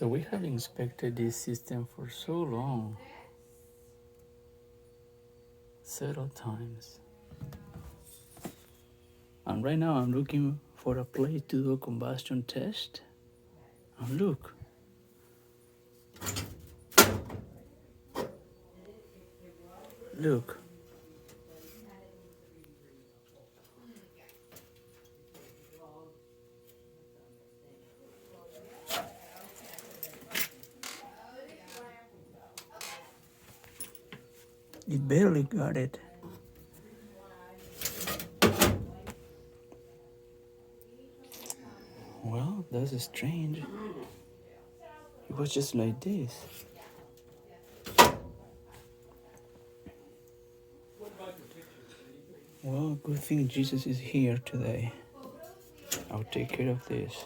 So we have inspected this system for so long, several times. And right now I'm looking for a place to do a combustion test. And look. Look. It barely got it. Well, that's strange. It was just like this. Well, good thing Jesus is here today. I'll take care of this.